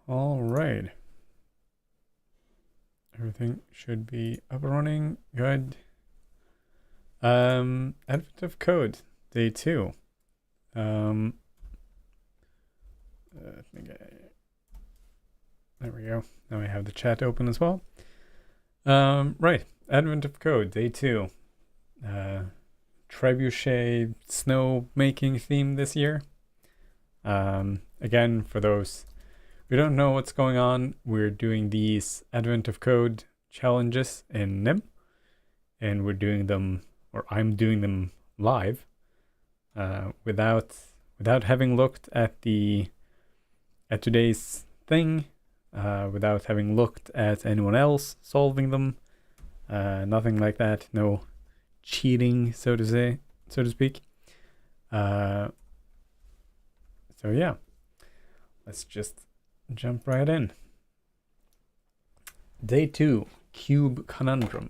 All right. Everything should be up and running. Good. Advent of Code, day 2. I think there we go. Now I have the chat open as well. Right. Advent of Code, day 2. Trebuchet snow making theme this year. Again, for those who don't know what's going on, we're doing these Advent of Code challenges in NIM, and we're doing them, or I'm doing them live, without having looked at today's thing, without having looked at anyone else solving them, nothing like that. No cheating, so to speak. So yeah, let's just jump right in. Day 2, Cube Conundrum.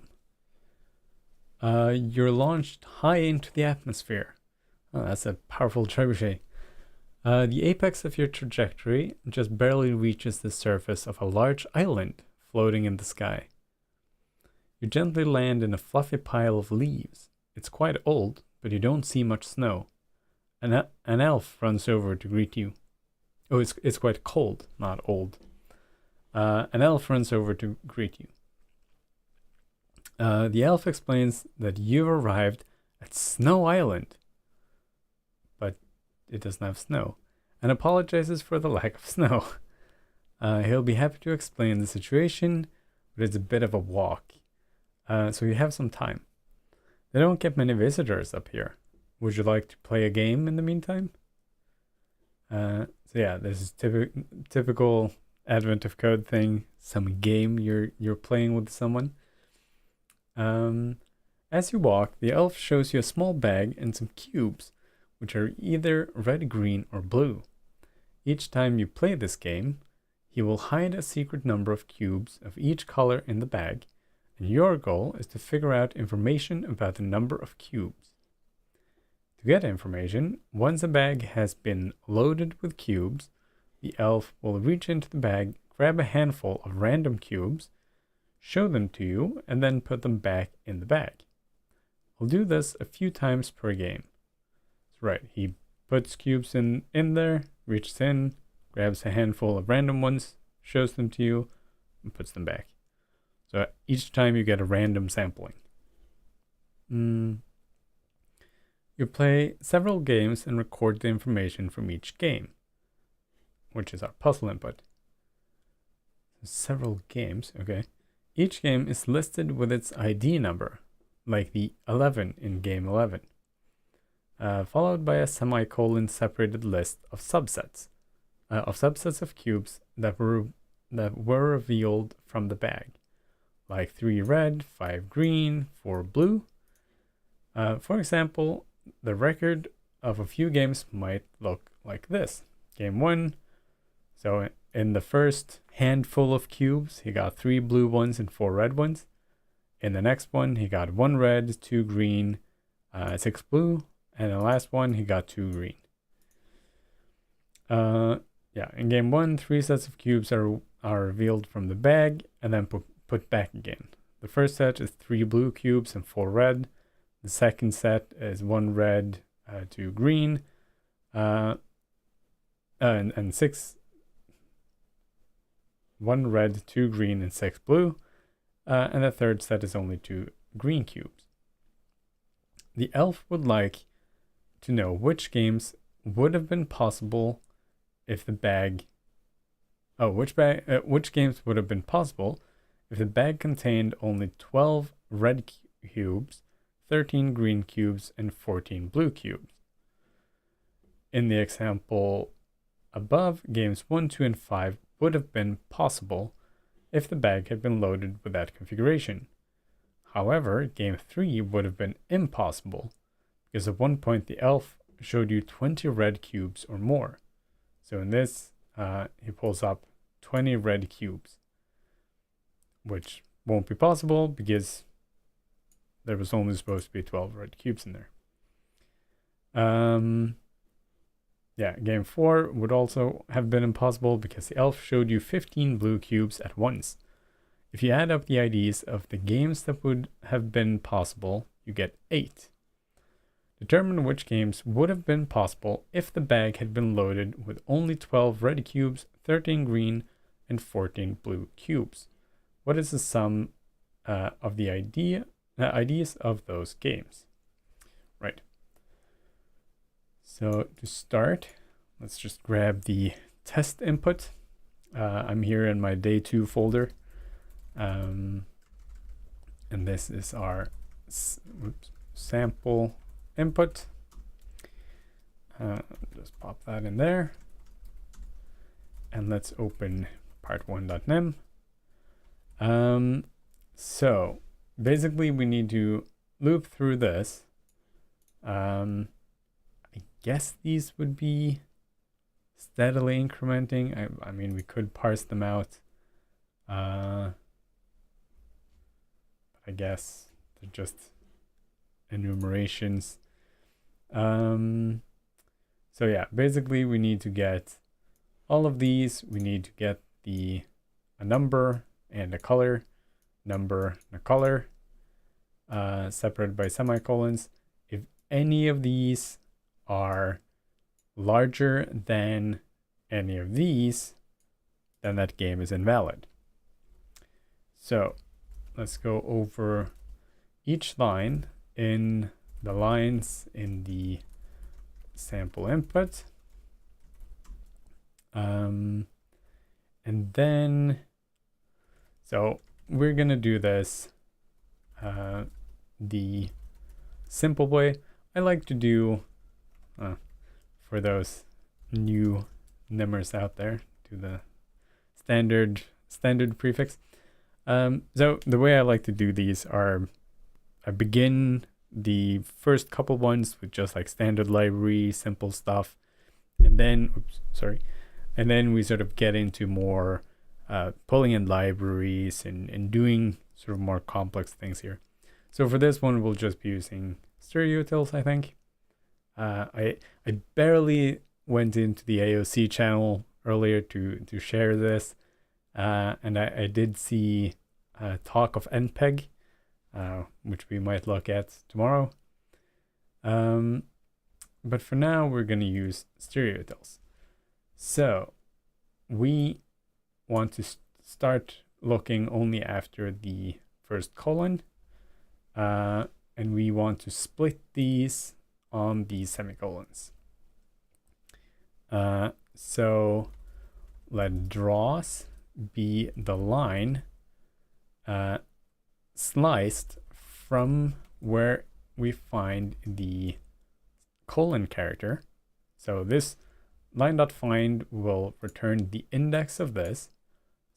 You're launched high into the atmosphere. Oh, that's a powerful trebuchet. The apex of your trajectory just barely reaches the surface of a large island floating in the sky. You gently land in a fluffy pile of leaves. It's quite old, but you don't see much snow. An elf runs over to greet you. Oh, it's quite cold, not old. An elf runs over to greet you. The elf explains that you've arrived at Snow Island, but it doesn't have snow, and apologizes for the lack of snow. He'll be happy to explain the situation, but it's a bit of a walk, so you have some time. They don't get many visitors up here. Would you like to play a game in the meantime? So yeah, this is typical Advent of Code thing. Some game you're playing with someone. As you walk, the elf shows you a small bag and some cubes, which are either red, green, or blue. Each time you play this game, he will hide a secret number of cubes of each color in the bag, and your goal is to figure out information about the number of cubes. To get information, once a bag has been loaded with cubes, the elf will reach into the bag, grab a handful of random cubes, show them to you, and then put them back in the bag. We'll do this a few times per game. So right, he puts cubes in there, reaches in, grabs a handful of random ones, shows them to you, and puts them back. So each time you get a random sampling. You play several games and record the information from each game, which is our puzzle input. Several games, okay. Each game is listed with its ID number, like the 11 in game 11, followed by a semicolon separated list of subsets of cubes that were revealed from the bag, like 3 red, 5 green, 4 blue. For example, the record of a few games might look like this. Game 1, so in the first handful of cubes, he got 3 blue ones and 4 red ones. In the next one, he got 1 red, 2 green, 6 blue, and the last one, he got 2 green. Yeah, in game 1, 3 sets of cubes are revealed from the bag and then put back again. The first set is 3 blue cubes and 4 red. The second set is 1 red, 2 green, and 6. 1 red, 2 green, and 6 blue. And the third set is only 2 green cubes. The elf would like to know which games would have been possible if the bag. Which games would have been possible if the bag contained only 12 red cubes, 13 green cubes, and 14 blue cubes. In the example above, games 1, 2, and 5 would have been possible if the bag had been loaded with that configuration. However, game 3 would have been impossible because at one point the elf showed you 20 red cubes or more. So in this, he pulls up 20 red cubes, which won't be possible because there was only supposed to be 12 red cubes in there. yeah, game 4 would also have been impossible because the elf showed you 15 blue cubes at once. If you add up the IDs of the games that would have been possible, you get 8. Determine which games would have been possible if the bag had been loaded with only 12 red cubes, 13 green, and 14 blue cubes. What is the sum of the IDs of those games? Right. So to start, let's just grab the test input. I'm here in my day 2 folder. And this is our sample input. Just pop that in there. And let's open part1.nym. So basically we need to loop through this. I guess these would be steadily incrementing. I mean, we could parse them out. I guess they're just enumerations. So yeah, basically we need to get all of these. We need to get a number and a color, number and a color, separated by semicolons. If any of these are larger than any of these, then that game is invalid. So let's go over each line in the lines in the sample input. And then, so we're going to do this the simple way. I like to do, for those new nimmers out there, do the standard prefix. So the way I like to do these are, I begin the first couple ones with just like standard library, simple stuff, and then, and then we sort of get into more pulling in libraries and doing sort of more complex things here. So for this one, we'll just be using stereoutils, I think. I barely went into the AoC channel earlier to share this, and I did see talk of NPEG, which we might look at tomorrow. But for now, we're going to use stereoutils. So we want to start looking only after the first colon, and we want to split these on these semicolons. So let draws be the line sliced from where we find the colon character. So this line.find will return the index of this.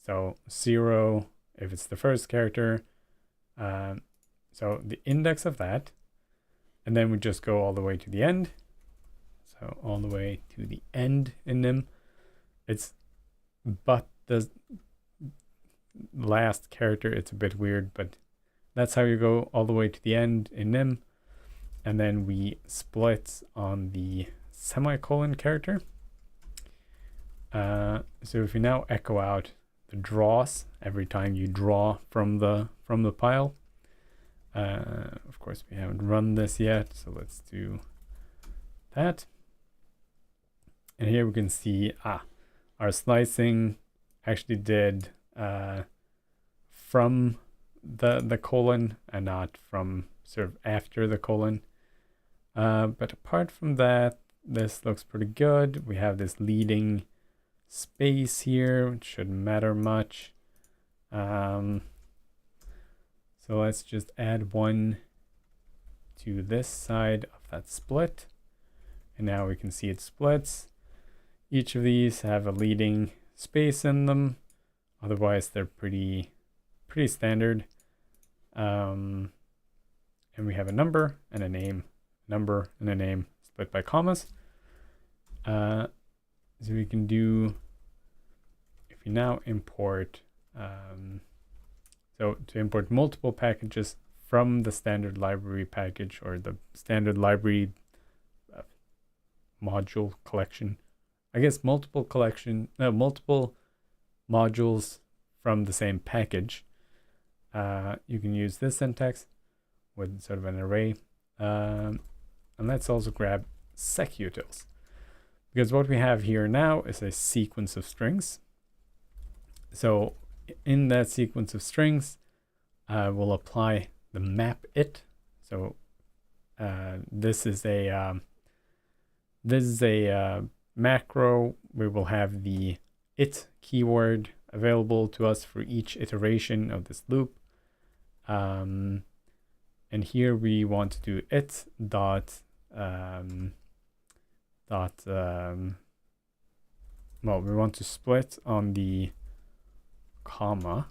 So 0 if it's the first character. So the index of that. And then we just go all the way to the end. So all the way to the end in nym. It's but the last character, it's a bit weird, but that's how you go all the way to the end in nym. And then we split on the semicolon character. So if you now echo out the draws every time you draw from the pile. Of course, we haven't run this yet, so let's do that. And here we can see our slicing actually did from the colon and not from sort of after the colon. But apart from that, this looks pretty good. We have this leading space here, which shouldn't matter much. So let's just add one to this side of that split. And now we can see it splits. Each of these have a leading space in them. Otherwise, they're pretty standard. And we have a number and a name, number and a name split by commas. So we can do, if you now import, so to import multiple packages from the standard library package or the standard library module collection. I guess multiple modules from the same package. You can use this syntax with sort of an array. And let's also grab secutils, because what we have here now is a sequence of strings. So in that sequence of strings, we'll apply the map it. So this is a macro. We will have the it keyword available to us for each iteration of this loop. And here we want to do it dot well, we want to split on the comma,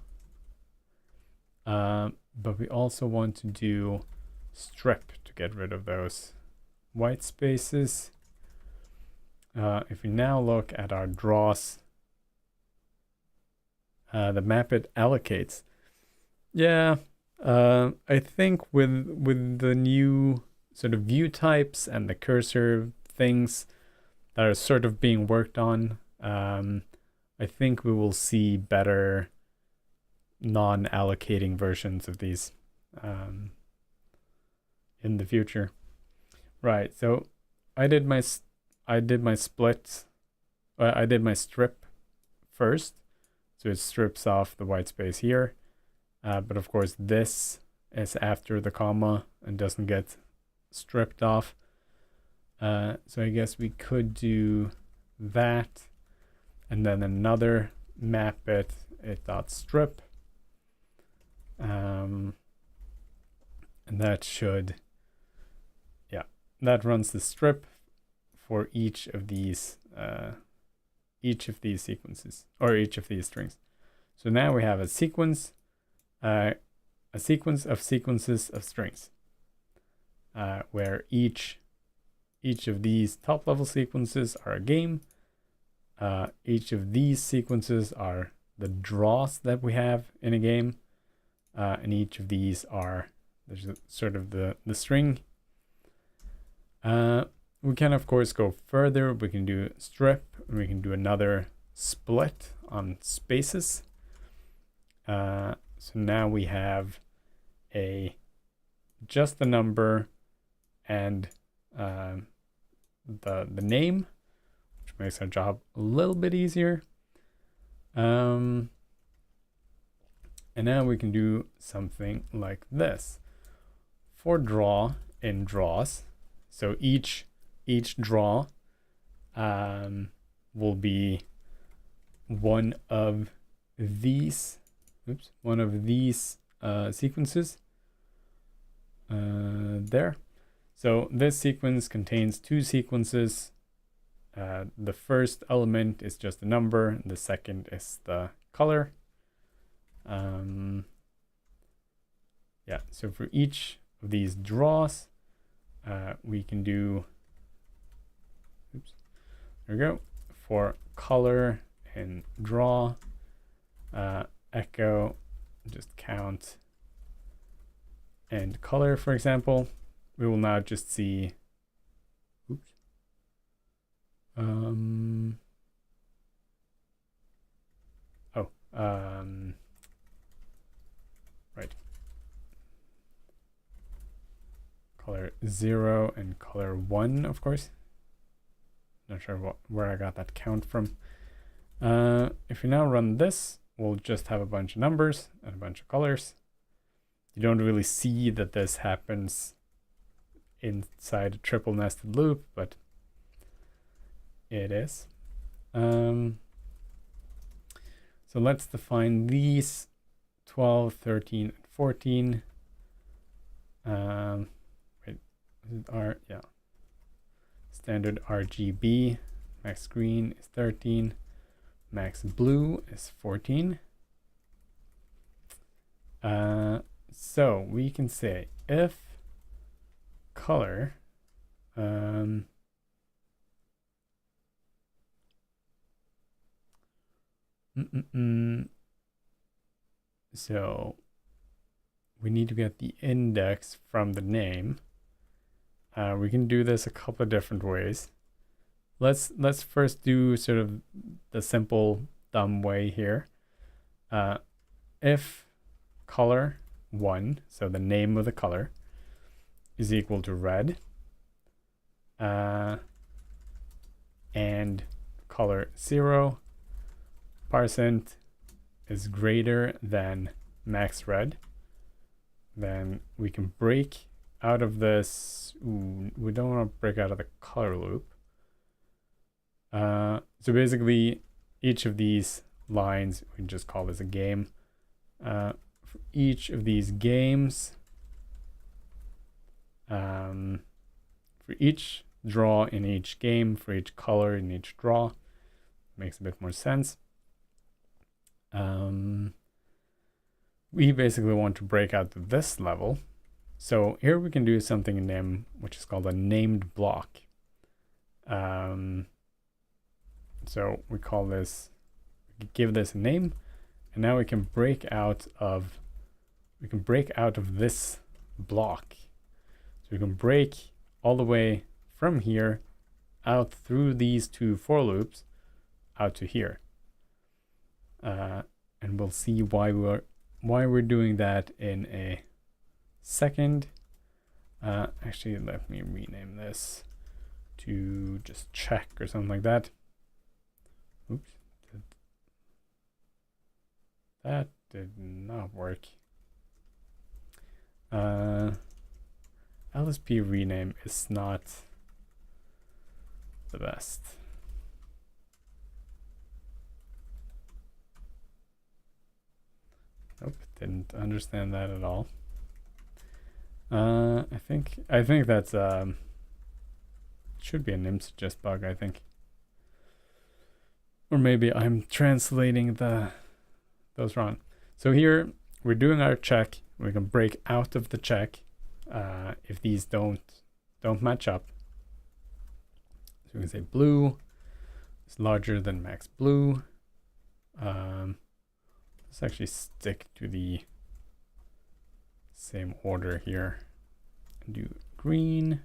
but we also want to do strip to get rid of those white spaces. If we now look at our draws, the map it allocates. Yeah, I think with the new sort of view types and the cursor things that are sort of being worked on, I think we will see better non-allocating versions of these in the future. Right, so I did my split. I did my strip first, so it strips off the white space here. But of course, this is after the comma and doesn't get stripped off. So I guess we could do that, and then another map it dot strip, and that should, yeah, that runs the strip for each of these sequences, or each of these strings. So now we have a sequence of sequences of strings, where each of these top level sequences are a game. Each of these sequences are the draws that we have in a game, and each of these are sort of the string. We can of course go further. We can do strip, and we can do another split on spaces. So now we have just the number and the name, which makes our job a little bit easier. And now we can do something like this for draw in draws. So each draw will be one of these sequences there. So this sequence contains two sequences. The first element is just a number, the second is the color. Yeah, so for each of these draws, we can do, there we go, for color and draw, echo, just count, and color, for example. We will now just see, right, color 0 and color 1, of course. Not sure where I got that count from. If we now run this, we'll just have a bunch of numbers and a bunch of colors. You don't really see that this happens inside a triple nested loop, but it is. So let's define these 12, 13, and 14. Wait, is it yeah. Standard RGB, max green is 13, max blue is 14. So we can say if color so we need to get the index from the name. We can do this a couple of different ways. let's first do sort of the simple dumb way here. If color 1, so the name of the color, is equal to red, and color 0% is greater than max red, then we can break out of this. Ooh, we don't want to break out of the color loop. So basically, each of these lines, we can just call this a game. For each of these games, for each draw in each game, for each color in each draw, makes a bit more sense. We basically want to break out to this level. So here we can do something in nim, which is called a named block. So we call this, we give this a name, and now we can break out of this block. So we can break all the way from here out through these two for loops out to here. And we'll see why we're doing that in a second. Actually, let me rename this to just check or something like that. Oops, that did not work. LSP rename is not the best. Nope, didn't understand that at all. I think that's should be a nim-suggest bug, I think. Or maybe I'm translating those wrong. So here we're doing our check. We can break out of the check if these don't match up. So we can say blue is larger than max blue. Let's actually stick to the same order here and do green,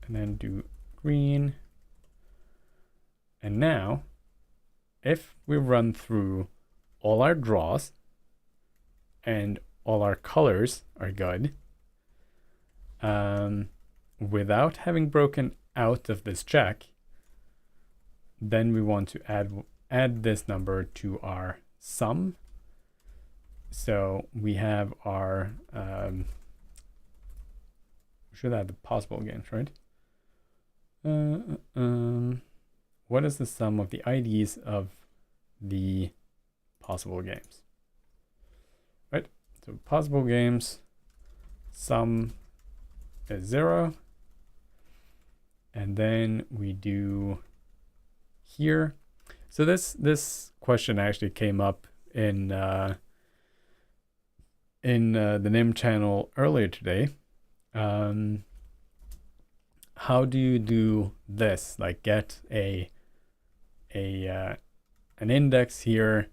and then do green. And now, if we run through all our draws and all our colors are good, without having broken out of this check, then we want to add this number to our sum. So we have our, we should add the possible games, right? What is the sum of the IDs of the possible games? Right, so possible games, sum is 0. And then we do here. So this question actually came up in the NIM channel earlier today. How do you do this? Like get an index here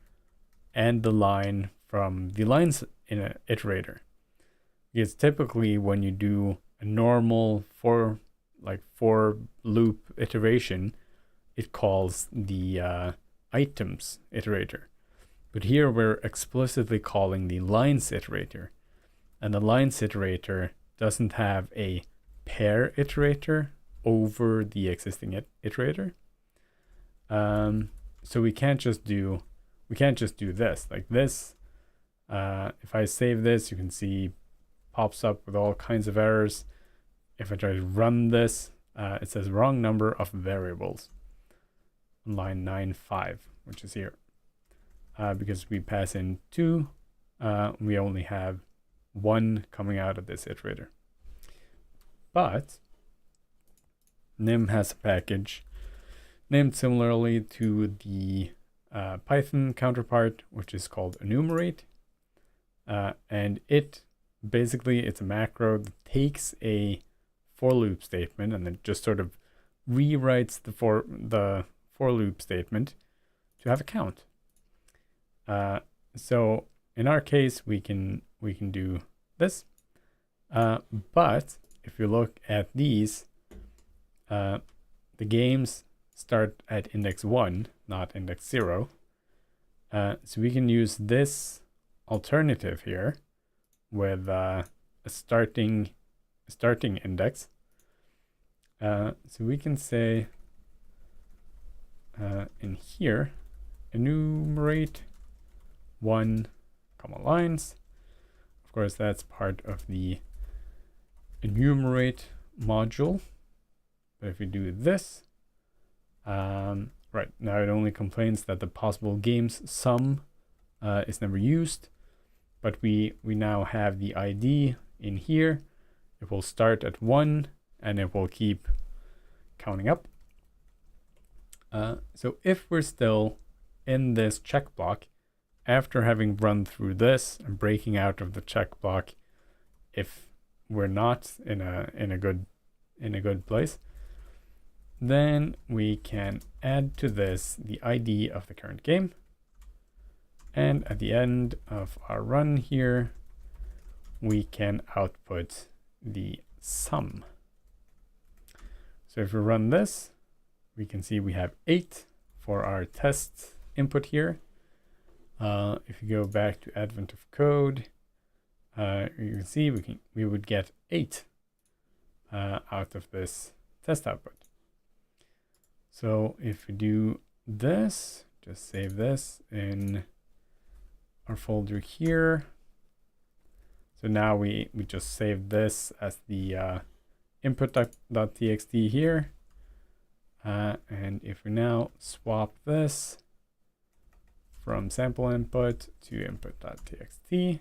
and the line from the lines in an iterator. Because typically when you do a normal for loop iteration, it calls the items iterator. But here we're explicitly calling the lines iterator. And the lines iterator doesn't have a pair iterator over the existing iterator. So we can't just do this. Like this, if I save this, you can see pops up with all kinds of errors. If I try to run this, it says wrong number of variables on line 9.5, which is here. Because we pass in 2, we only have 1 coming out of this iterator. But NIM has a package named similarly to the Python counterpart, which is called enumerate. And it's a macro that takes a for loop statement and then just sort of rewrites the for loop statement to have a count. So in our case, we can do this. But if you look at these, the games start at index 1, not index 0. So we can use this alternative here with a starting index. So we can say in here, enumerate 1 comma lines. Of course, that's part of the enumerate module. But if we do this, right now it only complains that the possible games sum is never used, but we now have the ID in here. It will start at 1 and it will keep counting up. So if we're still in this check block after having run through this and breaking out of the check block, if we're not in a good place, then we can add to this the ID of the current game. And at the end of our run here, we can output the sum. So if we run this, we can see we have 8 for our test input here. If you go back to Advent of Code, you can see we would get 8 out of this test output. So if we do this, just save this in our folder here. So now we just saved this as the input.txt here. And if we now swap this from sample input to input.txt,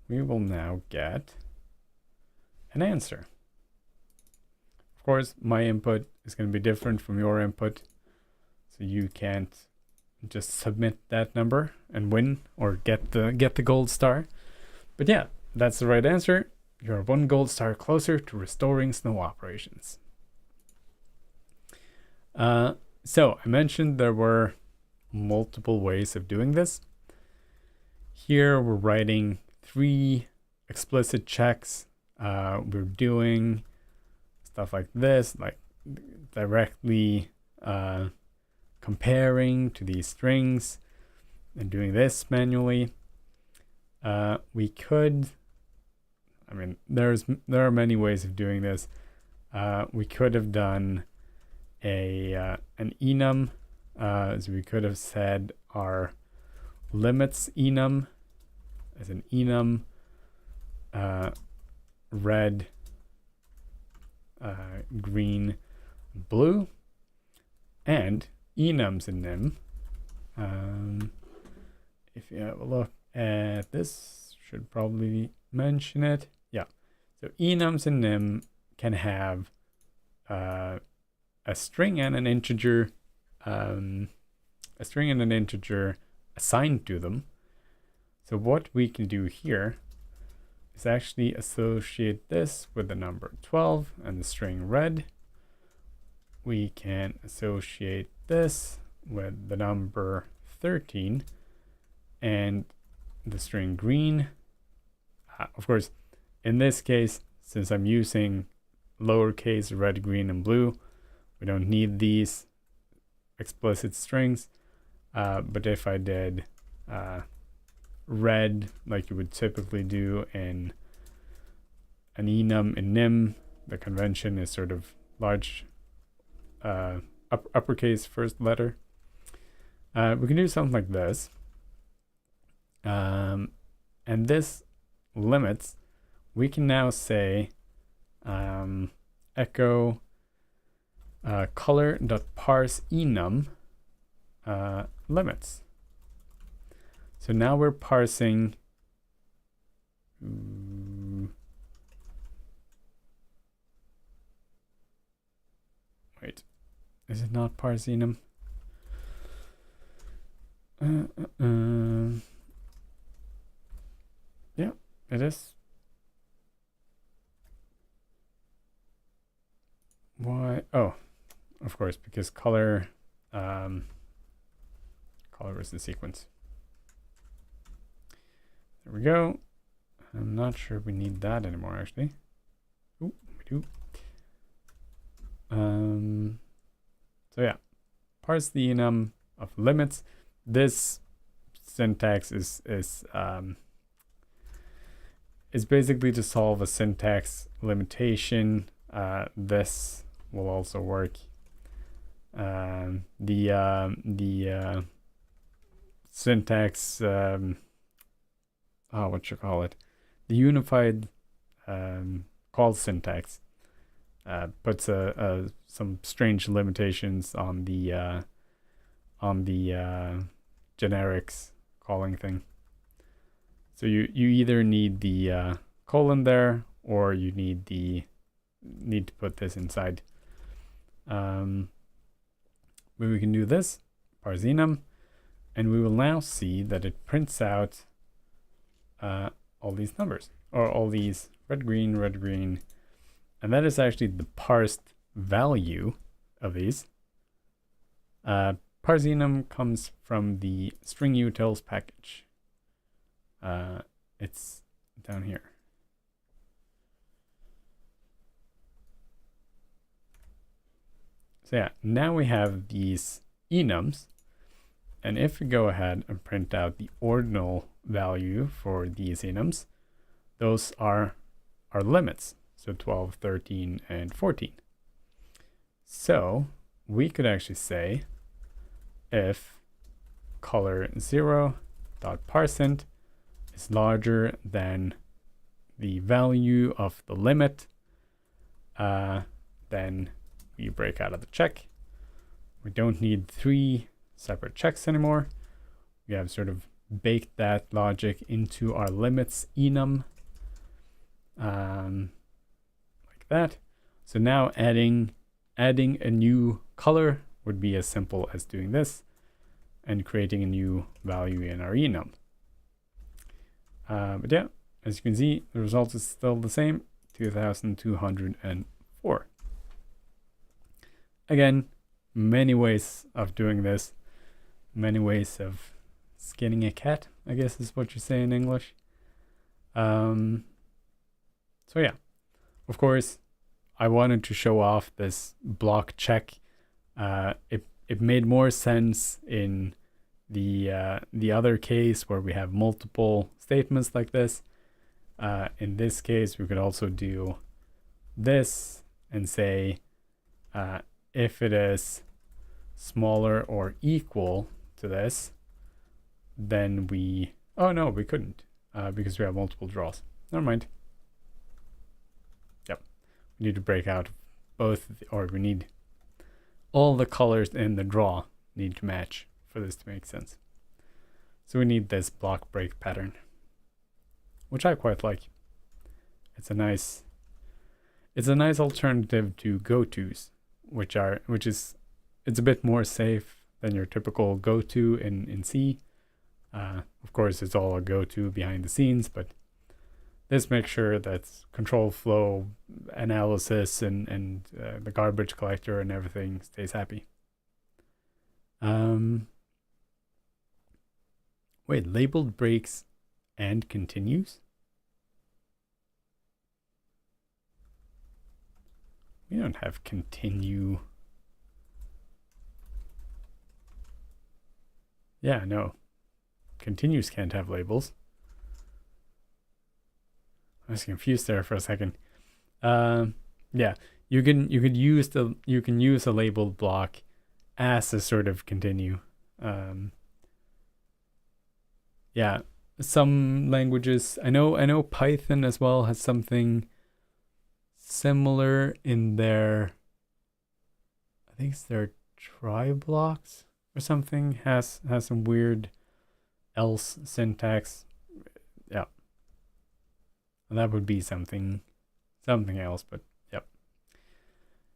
we will now get an answer. Of course, my input is going to be different from your input, so you can't just submit that number and win or get the gold star. But yeah, that's the right answer. You're 1 gold star closer to restoring snow operations. So I mentioned there were multiple ways of doing this. Here we're writing 3 explicit checks. We're doing stuff like this, like directly comparing to these strings and doing this manually. We could, I mean, there are many ways of doing this. We could have done an enum, so we could have said our limits enum as an enum red, green, blue, and enums in nim. If you have a look at this, should probably mention it. Yeah, so enums in nim can have a string and an integer, assigned to them. So what we can do here is actually associate this with the number 12 and the string red. We can associate this with the number 13 and the string green. Of course, in this case, since I'm using lowercase red, green, and blue, we don't need these explicit strings. But if I did red, like you would typically do in an enum in nim, the convention is sort of large uppercase first letter. We can do something like this. And this limits, we can now say echo color.parse enum limits. So now we're parsing wait, is it not parse enum? Yeah, it is. Why? Oh, of course, because color is the sequence. There we go. I'm not sure we need that anymore, actually. Ooh, we do. So yeah, parse the enum of limits. This syntax is basically to solve a syntax limitation. This will also work. The syntax, what you call it, the unified call syntax puts some strange limitations on the generics calling thing. So you either need the colon there, or you need to put this inside. But we can do this, parse enum, and we will now see that it prints out all these numbers, or all these red, green, and that is actually the parsed value of these. Parse enum comes from the string utils package. It's down here. So yeah, now we have these enums, and if we go ahead and print out the ordinal value for these enums, those are our limits, so 12, 13, and 14. So we could actually say if color 0.parseInt is larger than the value of the limit, then we break out of the check. We don't need 3 separate checks anymore. We have sort of baked that logic into our limits enum, like that. So now adding a new color would be as simple as doing this and creating a new value in our enum. But yeah, as you can see, the result is still the same, 2204. Again, many ways of doing this, many ways of skinning a cat, I guess is what you say in English. So yeah, of course, I wanted to show off this block check. It made more sense in the other case where we have multiple statements like this. In this case, we could also do this and say if it is smaller or equal to this, then we... Oh no, we couldn't because we have multiple draws. Never mind. Yep, we need to break out both, or we need all the colors in the draw need to match for this to make sense. So we need this block break pattern, which I quite like. It's a nice alternative to gotos, it's a bit more safe than your typical goto in C. Of course, it's all a goto behind the scenes, but this makes sure that control flow analysis and the garbage collector and everything stays happy. Wait, labeled breaks and continues? We don't have continue. Yeah, no. Continues can't have labels. I was confused there for a second. Yeah, you can use a labeled block as a sort of continue. Yeah, some languages, I know Python as well has something similar in their, I think it's their try blocks or something, has some weird else syntax. Yeah, and that would be something else, but yep.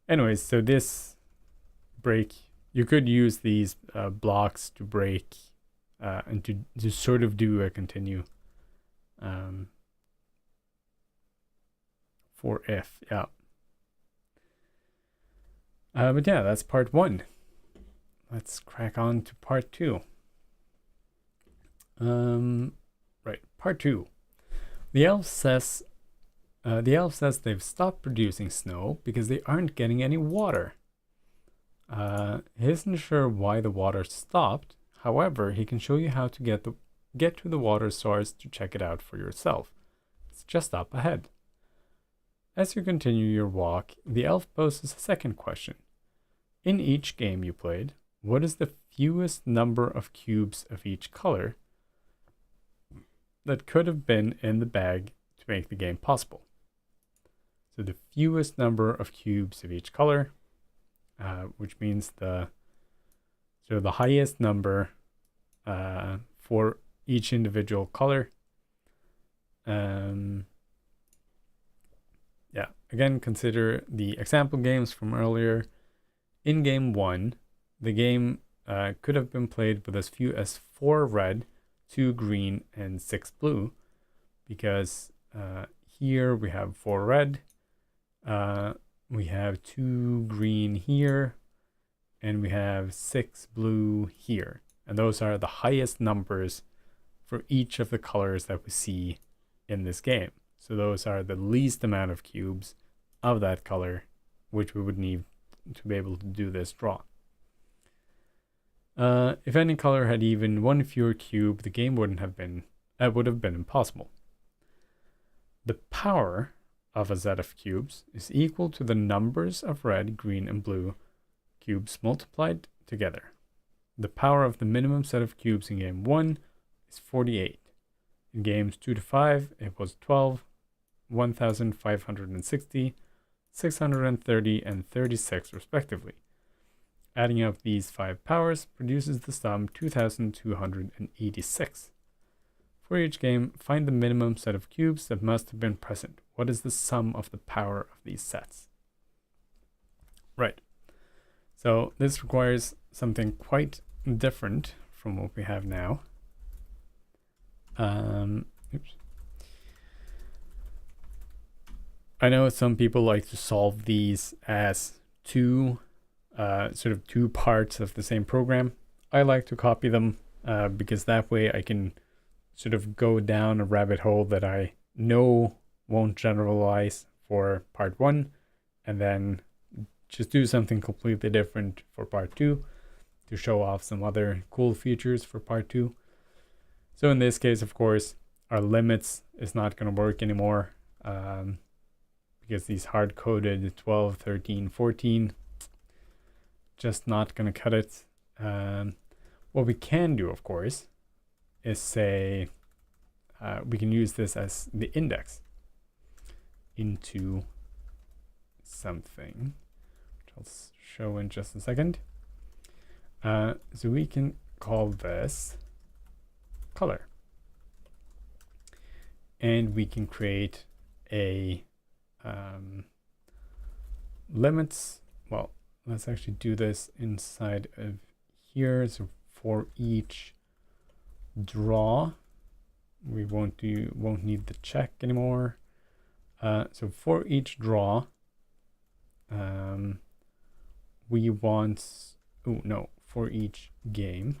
Anyways, so this break, you could use these blocks to break and to sort of do a continue for if, yeah. But yeah, that's part 1. Let's crack on to part 2. Right, part 2. The elf says The elf says they've stopped producing snow because they aren't getting any water. He isn't sure why the water stopped. However, he can show you how to get to the water source to check it out for yourself. It's just up ahead. As you continue your walk, the elf poses a second question. In each game you played, what is the fewest number of cubes of each color that could have been in the bag to make the game possible? So the fewest number of cubes of each color, which means the highest number for each individual color. Again, consider the example games from earlier. In game 1, the game could have been played with as few as 4 red, 2 green, and 6 blue, because here we have 4 red, we have 2 green here, and we have 6 blue here. And those are the highest numbers for each of the colors that we see in this game. So those are the least amount of cubes of that color, which we would need to be able to do this draw. If any color had even 1 fewer cube, the game would have been impossible. The power of a set of cubes is equal to the numbers of red, green, and blue cubes multiplied together. The power of the minimum set of cubes in game 1 is 48. In games 2 to 5, it was 12, 1,560, 630, and 36 respectively. Adding up these 5 powers produces the sum 2,286. For each game, find the minimum set of cubes that must have been present. What is the sum of the power of these sets? Right. So this requires something quite different from what we have now. I know some people like to solve these as two parts of the same program. I like to copy them because that way I can sort of go down a rabbit hole that I know won't generalize for part 1, and then just do something completely different for part 2 to show off some other cool features for part 2. So in this case, of course, our limits is not going to work anymore because these hard-coded 12, 13, 14, just not going to cut it. What we can do, of course, is say we can use this as the index into something, which I'll show in just a second. So we can call this color. And we can create a limits. Well, let's actually do this inside of here. So for each draw, we won't need the check anymore. So for each draw, we want, for each game,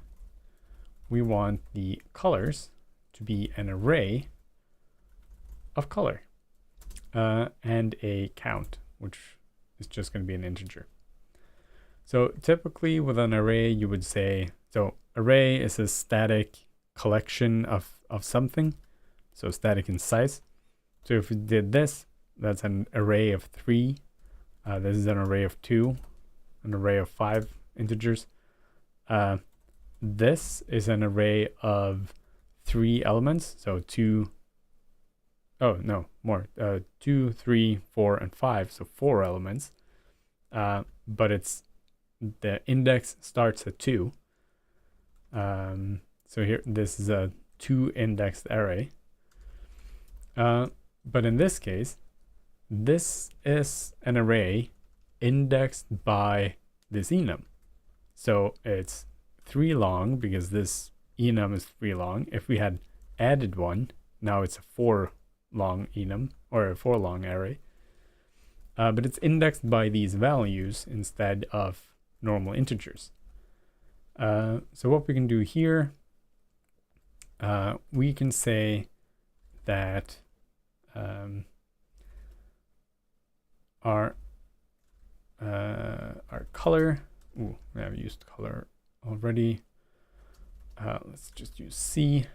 we want the colors to be an array of color and a count, which is just going to be an integer. So typically with an array, you would say, so array is a static collection of something, so static in size. So if we did this, that's an array of 3. This is an array of 2, an array of 5 integers. This is an array of 3 elements, so 2, 3, 4, and 5, so 4 elements. But it's the index starts at 2. So here, this is a 2-indexed array. But in this case, this is an array indexed by this enum. So it's 3 long because this enum is 3 long. If we had added 1, now it's a 4 long enum or a 4 long array. But it's indexed by these values instead of normal integers. So what we can do here, we can say that our color. Ooh, we have used color already. Let's just use C.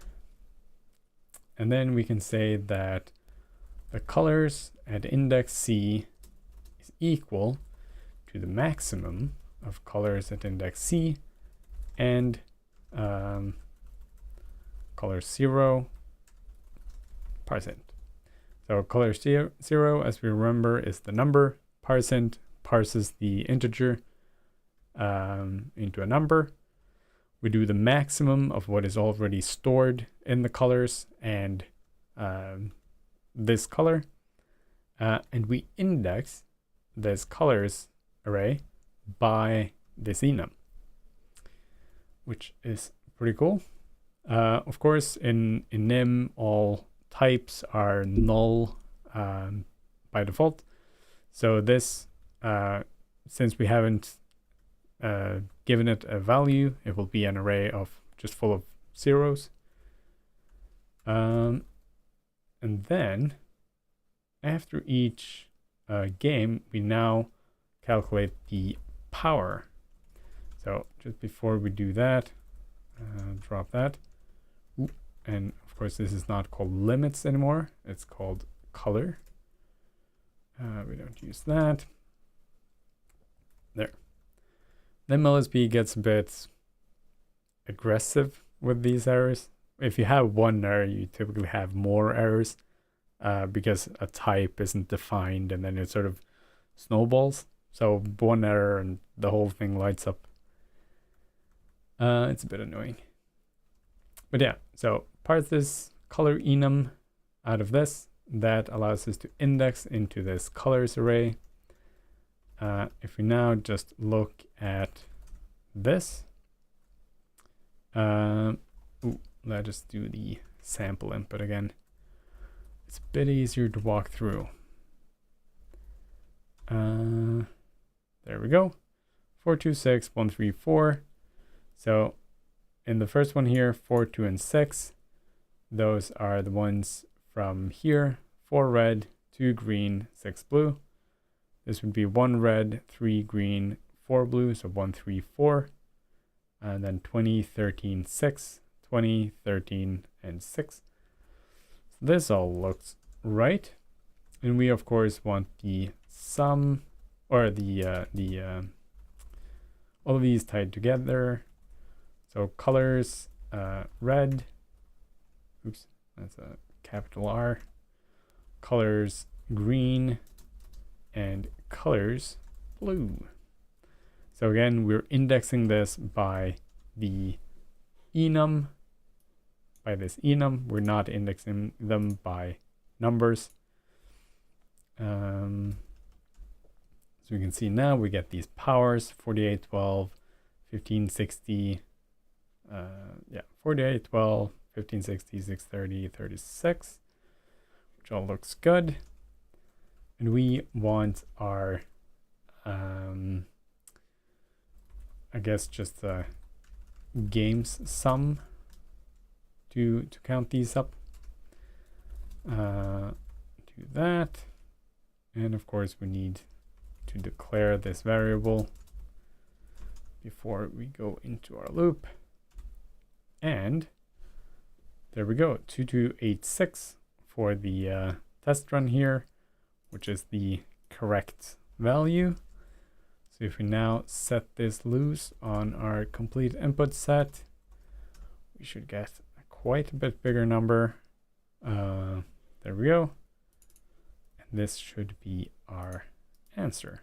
And then we can say that the colors at index C is equal to the maximum of colors at index C and color 0 %. So color 0, as we remember, is the number. % parses the integer into a number. We do the maximum of what is already stored in the colors and this color. And we index this colors array by this enum, which is pretty cool. Of course, in nim, all types are null by default. So this, since we haven't given it a value, it will be an array of just full of zeros. And then after each game, we now calculate the power. So just before we do that, drop that. Ooh, and of course, this is not called limits anymore. It's called color. We don't use that. There. Then LSP gets a bit aggressive with these errors. If you have one error, you typically have more errors because a type isn't defined, and then it sort of snowballs. So one error and the whole thing lights up. It's a bit annoying. But yeah, so parse this color enum out of this. That allows us to index into this colors array. If we now just look at this, let's just do the sample input again. It's a bit easier to walk through. There we go. 426 134. So in the first one here, 4, 2, and 6, those are the ones from here. 4 red, 2 green, 6 blue. This would be 1 red, 3 green, 4 blue, so 1, 3, 4. And then 20, 13, 6, 20, 13, and 6. So this all looks right. And we, of course, want the sum, or all of these tied together. So colors, red. Oops, that's a capital R. Colors, green. And colors blue. So again, we're indexing this by the enum. By this enum, we're not indexing them by numbers. So we can see now we get these powers: 48, 12, 15, 60. 48, 12, 15, 60, 630, 36, which all looks good. And we want our, I guess just the games sum to count these up. Do that. And of course we need to declare this variable before we go into our loop. And there we go, 2286 for the test run here, which is the correct value. So if we now set this loose on our complete input set, we should get a quite a bit bigger number. There we go. And this should be our answer.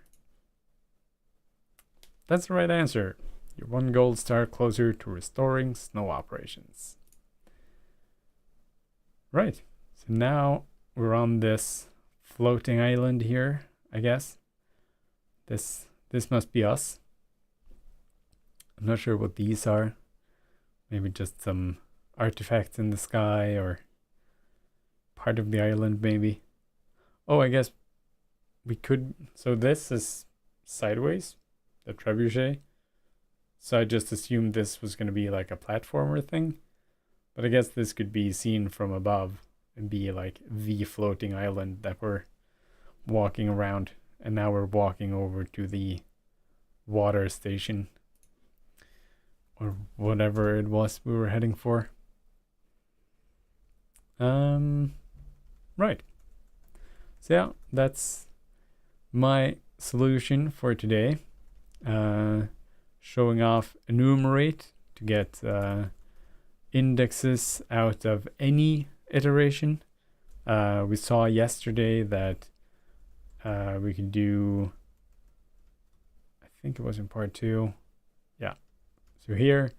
That's the right answer. You're 1 gold star closer to restoring snow operations. Right, so now we're on this floating island here, I guess. This must be us. I'm not sure what these are. Maybe just some artifacts in the sky or part of the island maybe. Oh, I guess we could, so this is sideways, the trebuchet. So I just assumed this was going to be like a platformer thing. But I guess this could be seen from above and be like the floating island that we're walking around and now we're walking over to the water station or whatever it was we were heading for. Right. So yeah, that's my solution for today. Showing off enumerate to get indexes out of any iteration. We saw yesterday that we could do, I think it was in part 2. Yeah. So here,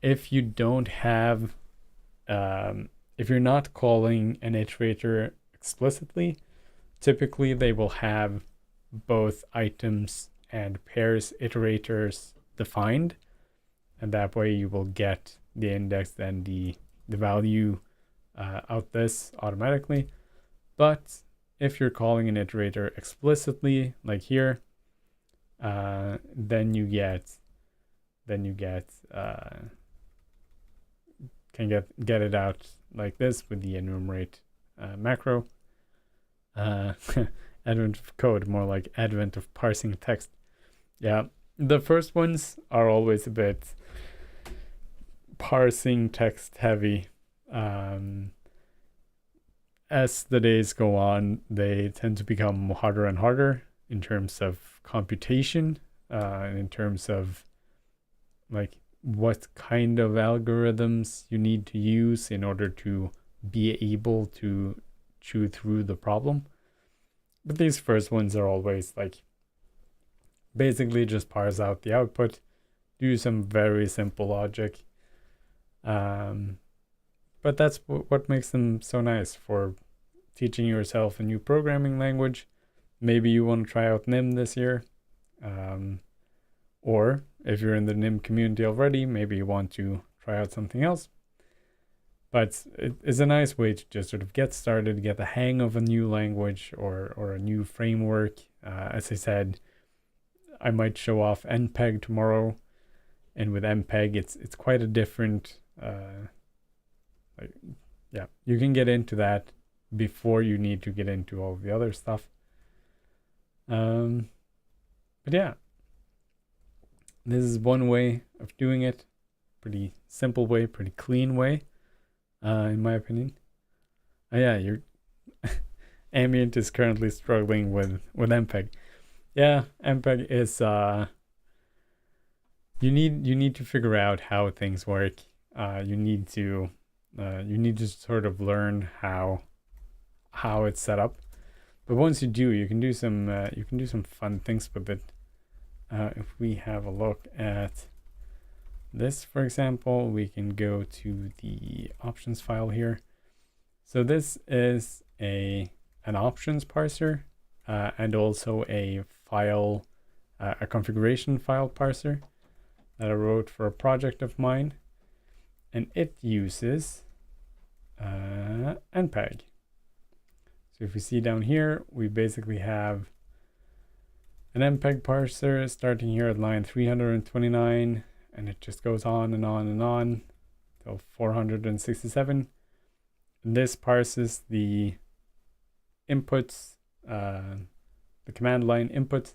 if you don't have, if you're not calling an iterator explicitly, typically they will have both items and pairs iterators defined, and that way you will get the index and the value out this automatically. But if you're calling an iterator explicitly, like here, then you can get it out like this with the enumerate macro. Advent of code, more like advent of parsing text. Yeah, the first ones are always a bit parsing text heavy. As the days go on, they tend to become harder and harder in terms of computation, and in terms of like what kind of algorithms you need to use in order to be able to chew through the problem. But these first ones are always like basically just parse out the output, do some very simple logic. But that's what makes them so nice for teaching yourself a new programming language. Maybe you want to try out NIM this year. Or if you're in the NIM community already, maybe you want to try out something else. But it's a nice way to just sort of get started, get the hang of a new language or a new framework. As I said, I might show off NPEG tomorrow, and with MPEG, it's quite a different. You can get into that before you need to get into all the other stuff. But yeah, this is one way of doing it. Pretty simple way, pretty clean way, in my opinion. Your Ambient is currently struggling with MPEG. Yeah, MPEG is you need to figure out how things work. You need to sort of learn how it's set up. But once you do, you can do some fun things with it. If we have a look at this, for example, we can go to the options file here. So this is an options parser, and also a configuration file parser that I wrote for a project of mine, and it uses NPEG. So if you see down here, we basically have an MPEG parser starting here at line 329, and it just goes on and on and on till 467. And this parses the inputs, the command line input,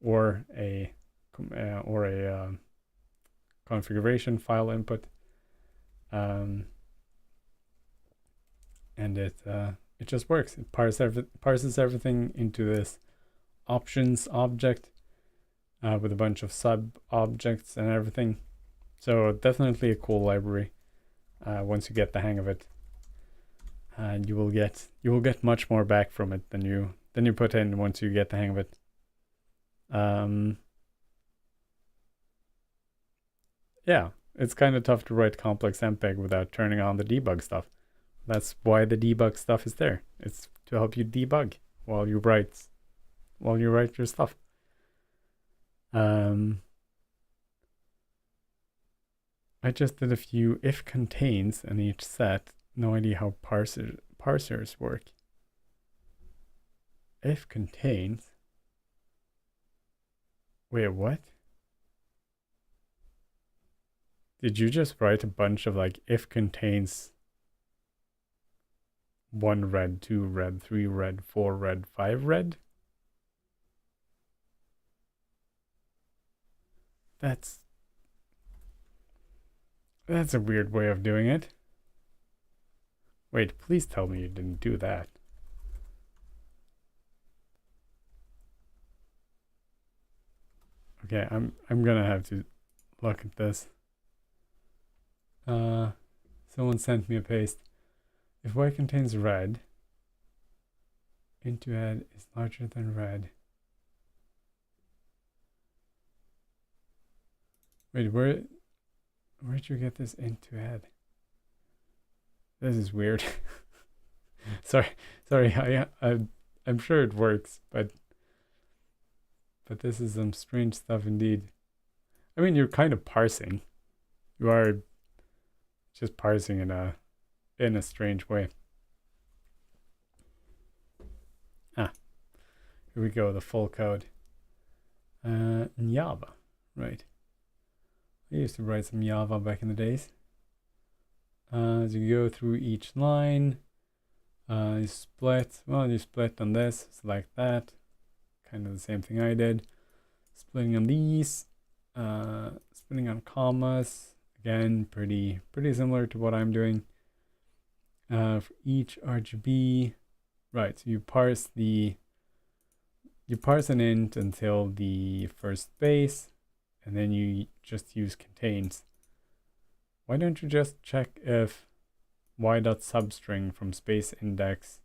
or a configuration file input, and it just works. It parses everything into this options object with a bunch of sub objects and everything. So definitely a cool library. Once you get the hang of it, and you will get much more back from it than you put in once you get the hang of it. Yeah, it's kind of tough to write complex MPEG without turning on the debug stuff. That's why the debug stuff is there. It's to help you debug while you write your stuff. I just did a few if contains in each set. No idea how parsers work. If contains. Wait, what? Did you just write a bunch of like if contains 1 red, 2 red, 3 red, 4 red, 5 red? That's a weird way of doing it. Wait, please tell me you didn't do that. Okay, I'm gonna have to look at this. Someone sent me a paste. If white contains red, into head is larger than red. Wait, where'd you get this into head? This is weird. sorry. I'm sure it works, but this is some strange stuff indeed. I mean, you're kind of parsing. You are just parsing in a strange way. Here we go, the full code. In Java, right. I used to write some Java back in the days. As you go through each line, you split on this, select that. Kind of the same thing I did. Splitting on these, splitting on commas. Again, pretty similar to what I'm doing. For each RGB, right, so you parse an int until the first base, and then you just use contains. Why don't you just check if y.substring from space index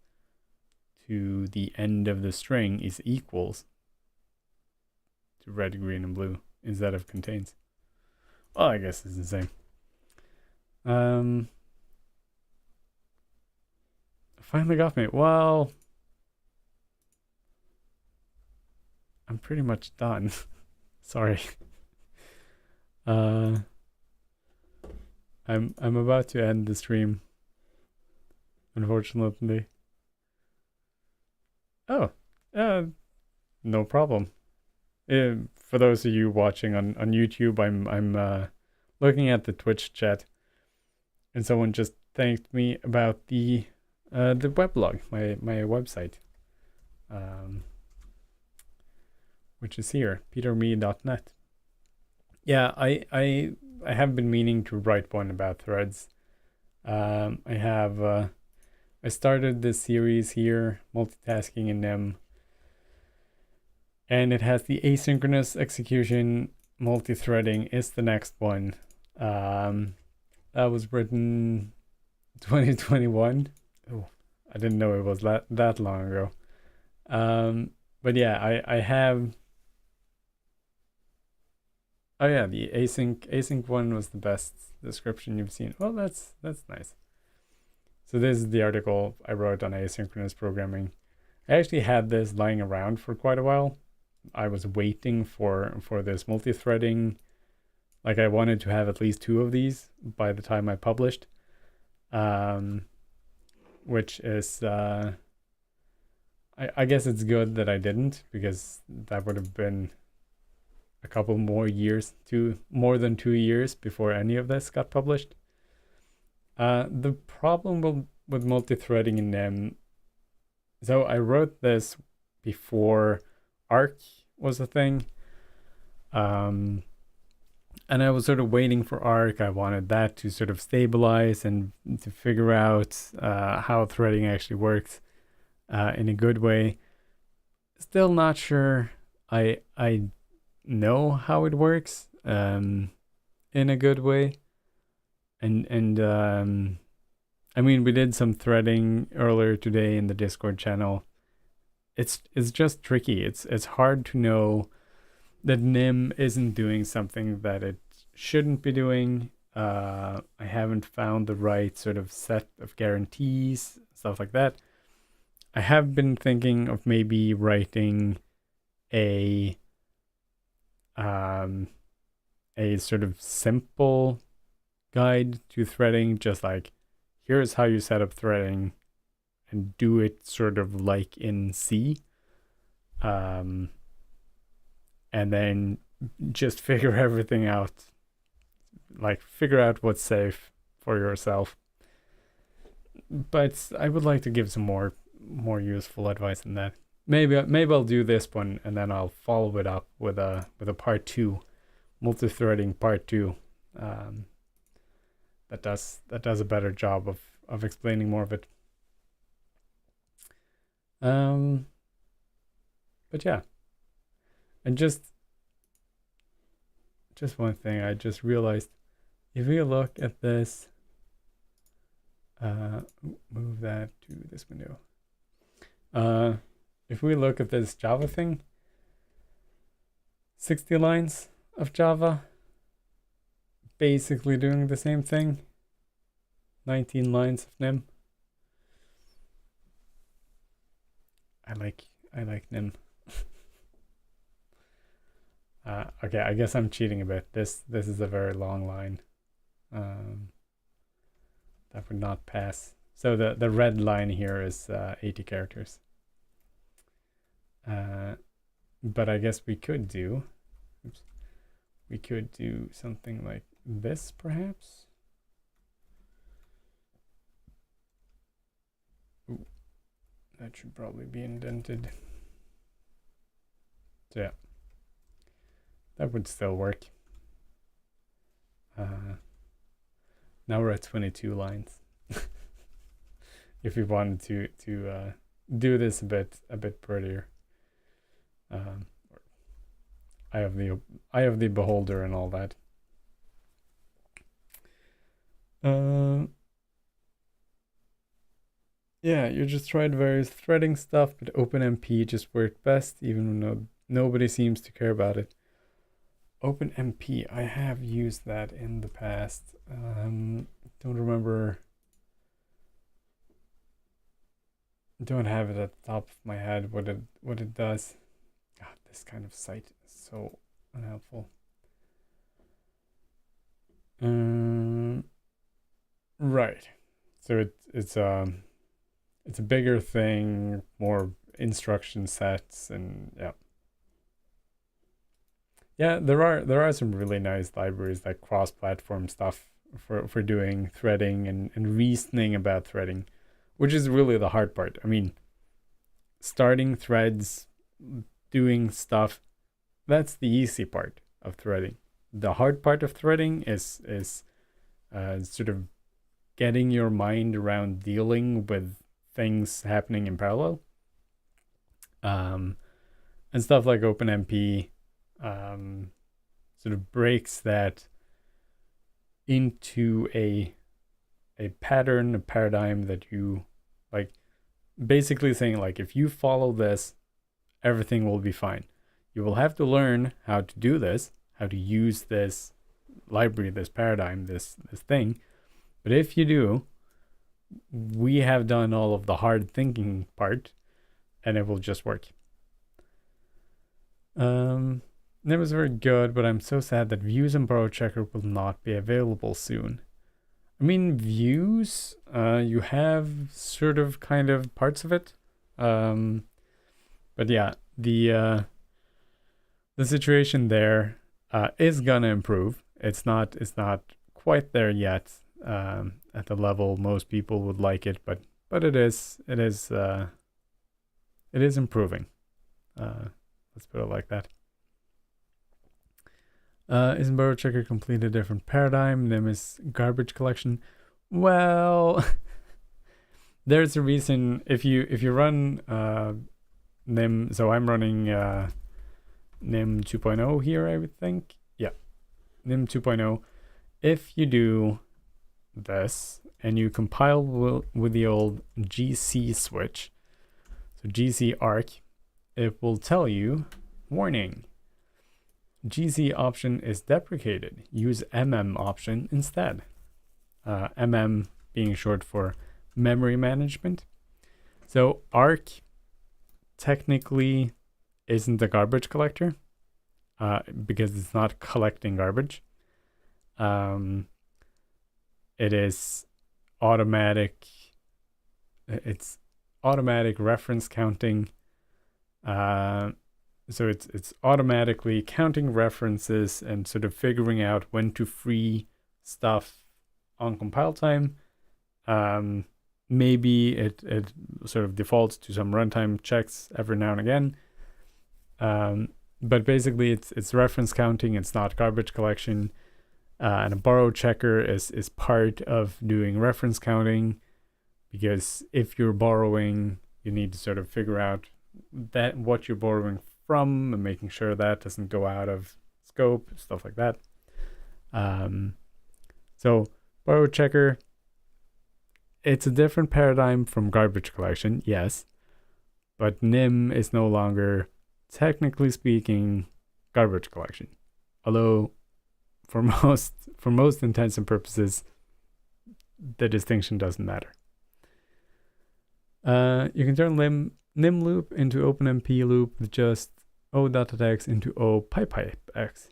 to the end of the string is equals to red, green, and blue instead of contains? Well, I guess it's the same. Finally got me. Well, I'm pretty much done. Sorry. I'm about to end the stream, unfortunately. Oh, no problem. For those of you watching on YouTube, I'm looking at the Twitch chat, and someone just thanked me about the weblog, my website, which is here, peterme.net. Yeah, I have been meaning to write one about threads. I started this series here, multitasking in them, and it has the asynchronous execution. Multi-threading is the next one. That was written 2021. Oh, I didn't know it was that long ago. But yeah, I have. Oh yeah, the async one was the best description you've seen. Well, that's nice. So this is the article I wrote on asynchronous programming. I actually had this lying around for quite a while. I was waiting for this multi-threading. Like, I wanted to have at least 2 of these by the time I published. Which is I guess it's good that I didn't, because that would have been a couple more years, more than 2 years before any of this got published. The problem with multi-threading in them, so I wrote this before Arc was a thing, and I was sort of waiting for Arc. I wanted that to sort of stabilize and to figure out how threading actually works in a good way. Still not sure I know how it works in a good way, and I mean, we did some threading earlier today in the Discord channel. It's just tricky. It's hard to know that Nim isn't doing something that it shouldn't be doing. I haven't found the right sort of set of guarantees, stuff like that. I have been thinking of maybe writing a sort of simple guide to threading, just like, here's how you set up threading, and do it sort of like in C, and then just figure everything out, like figure out what's safe for yourself. But I would like to give some more useful advice than that. Maybe I'll do this one, and then I'll follow it up with a part 2, multi-threading part 2 that does a better job of explaining more of it. But yeah, and just one thing I just realized, if we look at this, move that to this window. If we look at this Java thing, 60 lines of Java, basically doing the same thing. 19 lines of nim. I like nim. Okay, I guess I'm cheating a bit. This is a very long line. That would not pass. So the red line here is 80 characters. But I guess we could do, we could do something like this, perhaps. Ooh, that should probably be indented. So yeah, that would still work. Now we're at 22 lines. If we wanted to do this a bit prettier. Eye of the beholder and all that. Yeah, you just tried various threading stuff, but OpenMP just worked best, even though nobody seems to care about it. OpenMP, I have used that in the past. Don't remember. Don't have it at the top of my head what it does. God, this kind of site is so unhelpful. Right. So it's a bigger thing, more instruction sets, and yeah. Yeah, there are some really nice libraries like cross-platform stuff for doing threading and reasoning about threading, which is really the hard part. I mean, starting threads, doing stuff, that's the easy part of threading. The hard part of threading is sort of getting your mind around dealing with things happening in parallel. And stuff like OpenMP sort of breaks that into a pattern, a paradigm that you like, basically saying like, if you follow this, everything will be fine. You will have to learn how to do this, how to use this library, this paradigm, this thing. But if you do, we have done all of the hard thinking part, and it will just work. That was very good, but I'm so sad that views and borrow checker will not be available soon. I mean, views, you have sort of kind of parts of it. But yeah, the situation there is gonna improve. It's not quite there yet at the level most people would like it, but it is improving. Let's put it like that. Isn't borrow checker complete a different paradigm? Nim is garbage collection. Well, there's a reason. If you run Nim, so I'm running Nim 2.0 here, I would think. Yeah, Nim 2.0. If you do this and you compile with the old GC switch, so GC arc, it will tell you, warning, GC option is deprecated. Use option instead. Being short for memory management. So arc technically isn't a garbage collector because it's not collecting garbage. It is automatic. It's automatic reference counting. So it's automatically counting references and sort of figuring out when to free stuff on compile time. Maybe it sort of defaults to some runtime checks every now and again. but basically it's reference counting. It's not garbage collection. And a borrow checker is part of doing reference counting, because if you're borrowing, you need to sort of figure out that what you're borrowing from and making sure that doesn't go out of scope, stuff like that. So borrow checker, it's a different paradigm from garbage collection, yes, but NIM is no longer, technically speaking, garbage collection. Although for most intents and purposes, the distinction doesn't matter. You can turn NIM loop into OpenMP loop with just O.x into O pipe.x.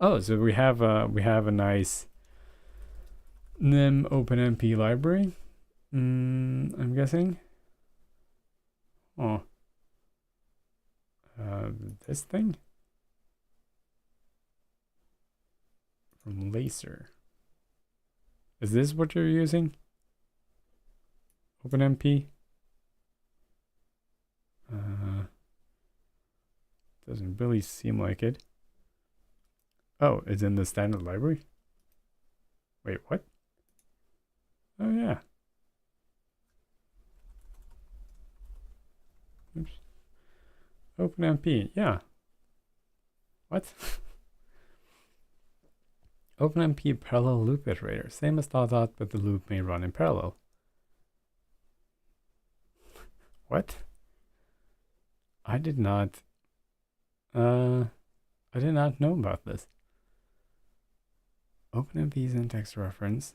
Oh, so we have a nice NIM OpenMP library. I'm guessing. Oh, this thing from Laser. Is this what you're using? OpenMP? Doesn't really seem like it. Oh, it's in the standard library? Wait, what? Oh, yeah. Oops. OpenMP, yeah. What? OpenMP parallel loop iterator. Same as dot, but the loop may run in parallel. What? I did not know about this. OpenMP syntax reference.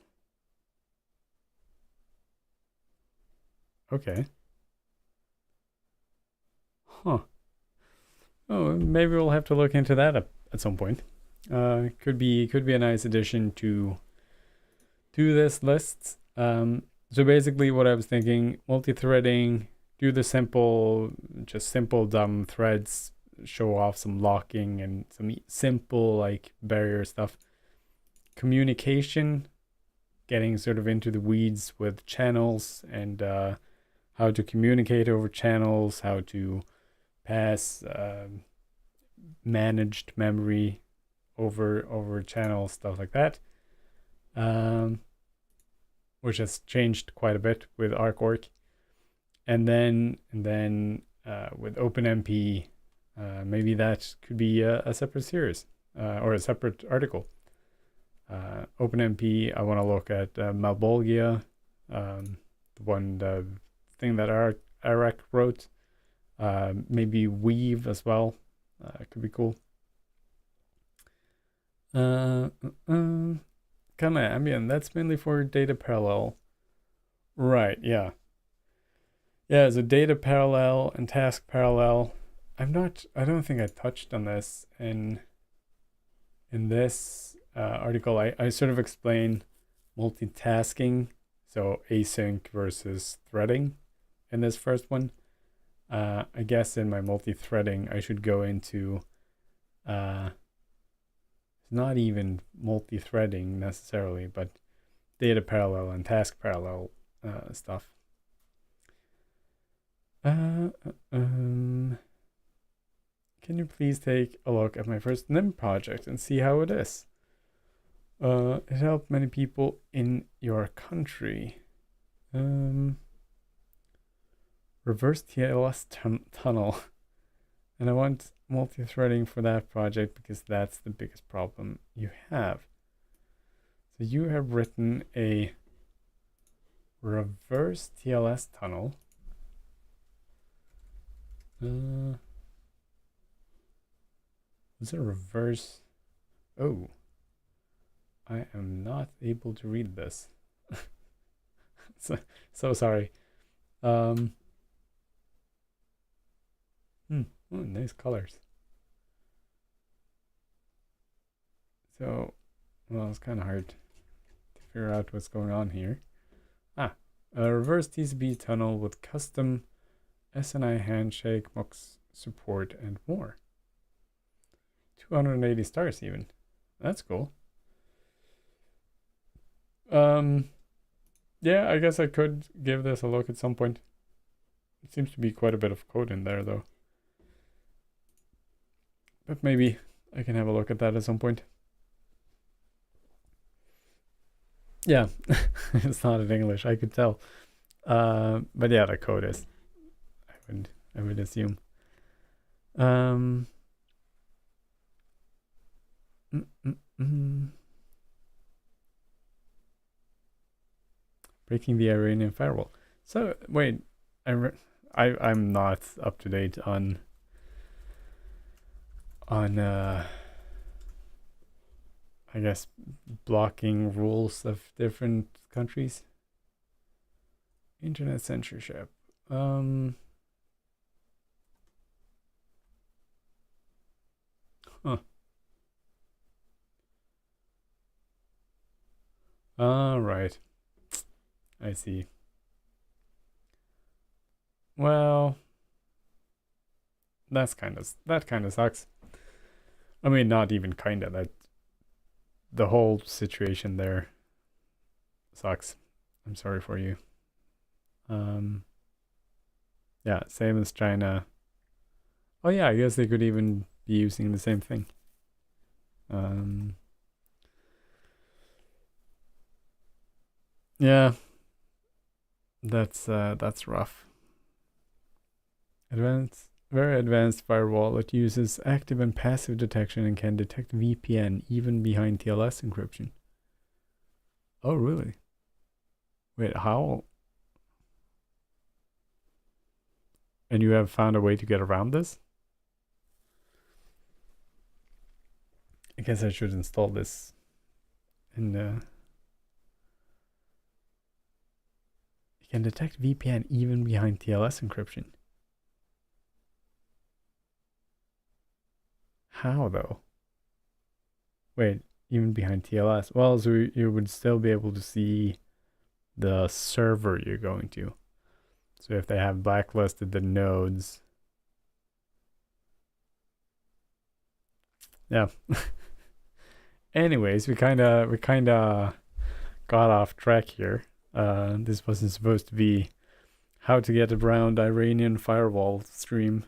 Okay. Huh. Oh, maybe we'll have to look into that at some point. Could be a nice addition to this list. So basically what I was thinking, multi-threading, do the simple dumb threads, show off some locking and some simple like barrier stuff. Communication, getting sort of into the weeds with channels and how to communicate over channels, how to pass managed memory over channels, stuff like that, which has changed quite a bit with ArcOrc. And then with OpenMP, maybe that could be a separate series or a separate article. OpenMP, I want to look at Malbolgia, the thing that Arak wrote. Maybe Weave as well. Could be cool. Kind of ambient. That's mainly for data parallel. Right, yeah. Yeah, so data parallel and task parallel. I don't think I touched on this in this article. I sort of explain multitasking, so async versus threading in this first one. I guess in my multi-threading, I should go into it's not even multi-threading necessarily, but data parallel and task parallel stuff. Can you please take a look at my first NIM project and see how it is? It helped many people in your country. Reverse TLS tunnel. And I want multi-threading for that project because that's the biggest problem you have. So you have written a reverse TLS tunnel. Is it a reverse? Oh, I am not able to read this. so sorry. Oh, nice colors. So, well, it's kind of hard to figure out what's going on here. A reverse TCP tunnel with custom SNI handshake, MUX support, and more. 280 stars even. That's cool. Yeah, I guess I could give this a look at some point. It seems to be quite a bit of code in there, though. But maybe I can have a look at that at some point. Yeah, it's not in English, I could tell. But yeah, the code is. I would assume. Mm, mm, mm. Breaking the Iranian firewall. So wait, I'm not up to date on I guess blocking rules of different countries. Internet censorship. Huh. All right. I see. Well, that kind of sucks. I mean, not even kinda. That the whole situation there sucks. I'm sorry for you. Um, yeah, same as China. Oh yeah, I guess they could even be using the same thing. Um, yeah, that's rough. Very advanced firewall that uses active and passive detection and can detect VPN even behind TLS encryption. Oh, really? Wait, how? And you have found a way to get around this? I guess I should install this and you can detect VPN even behind TLS encryption. How though? Wait, even behind TLS? Well, so you would still be able to see the server you're going to. So if they have blacklisted the nodes. Yeah. Anyways, we kinda got off track here. This wasn't supposed to be how to get around Iranian firewall stream.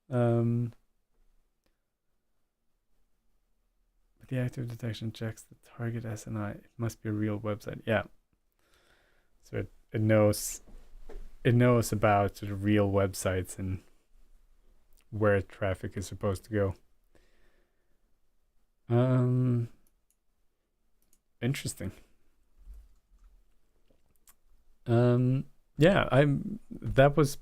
But the active detection checks the target SNI. It must be a real website. Yeah. So it knows about the real websites and where traffic is supposed to go. Interesting. Yeah, that was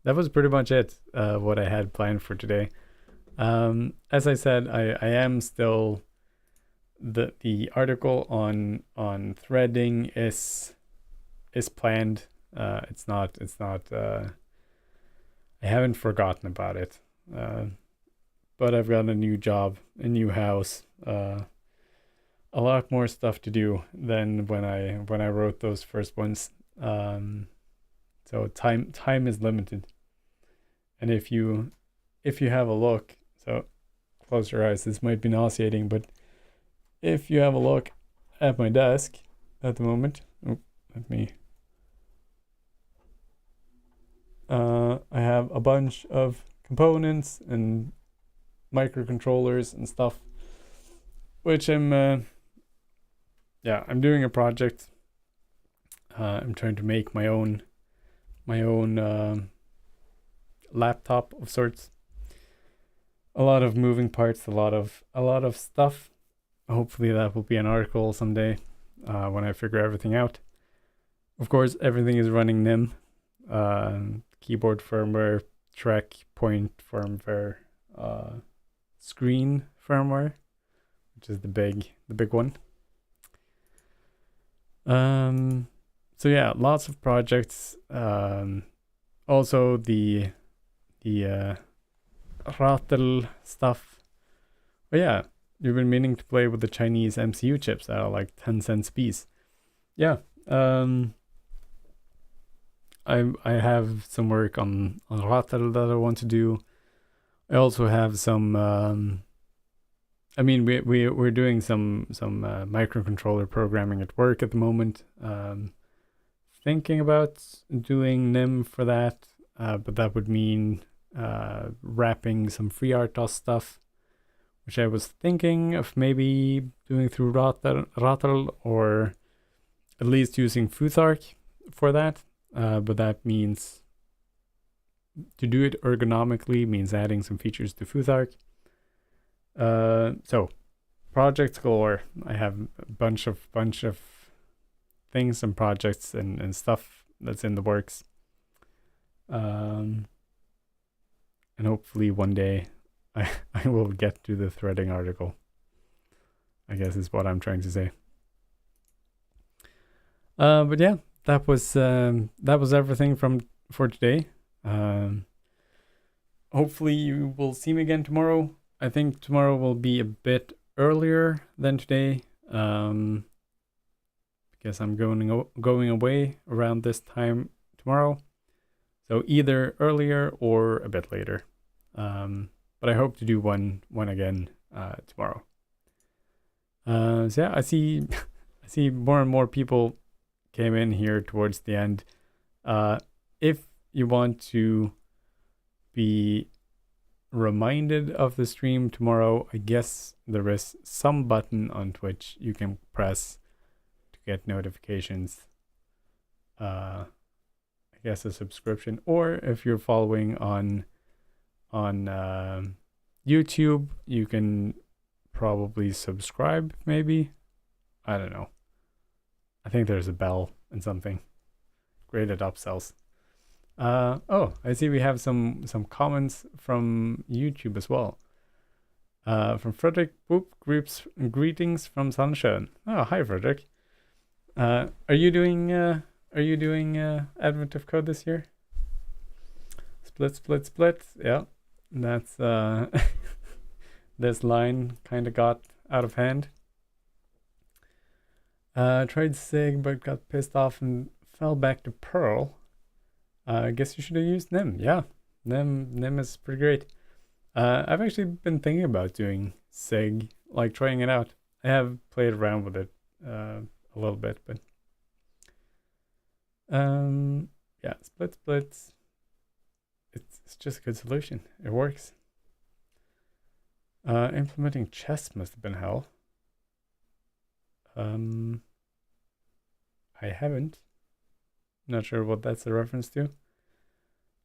that was pretty much it. What I had planned for today. As I said, I am still the article on threading is planned. It's not I haven't forgotten about it. But I've got a new job, a new house, a lot more stuff to do than when I wrote those first ones. So time is limited. And if you have a look, so close your eyes, this might be nauseating, but if you have a look at my desk at the moment, let me I have a bunch of components and microcontrollers and stuff, which I'm doing a project. I'm trying to make my own laptop of sorts. A lot of moving parts, a lot of stuff. Hopefully that will be an article someday when I figure everything out. Of course, everything is running NIM, keyboard firmware, track point firmware, screen firmware, which is the big one. So yeah, lots of projects. Also the Rattle stuff. But yeah, you've been meaning to play with the Chinese MCU chips that are like 10 cents piece. Yeah. I have some work on Rattle that I want to do. I also have some I mean we're doing some microcontroller programming at work at the moment. Thinking about doing NIM for that, but that would mean wrapping some FreeRTOS stuff, which I was thinking of maybe doing through Rattle or at least using Futhark for that. But that means to do it ergonomically means adding some features to Futhark. So projects galore. I have a bunch of things and projects and stuff that's in the works. And hopefully one day I will get to the threading article, I guess is what I'm trying to say. But yeah, that was everything for today. Hopefully you will see me again tomorrow. I think tomorrow will be a bit earlier than today, because I'm going away around this time tomorrow. So either earlier or a bit later. But I hope to do one again tomorrow. So yeah, I see more and more people came in here towards the end. If you want to be reminded of the stream tomorrow, I guess there is some button on Twitch you can press to get notifications. I guess a subscription, or if you're following on YouTube, you can probably subscribe, maybe. I don't know. I think there's a bell and something. Great at upsells. Oh, I see we have some comments from YouTube as well. From Frederick Boop, greetings from Sunshine. Oh, hi Frederick. Are you doing Advent of Code this year? Split. Yeah, that's this line kind of got out of hand. Tried Sig but got pissed off and fell back to Perl. I guess you should have used Nim. Yeah, Nim is pretty great. I've actually been thinking about doing Sig, like trying it out. I have played around with it a little bit, but yeah, splits. It's just a good solution. It works. Implementing chess must have been hell. I haven't. Not sure what that's a reference to.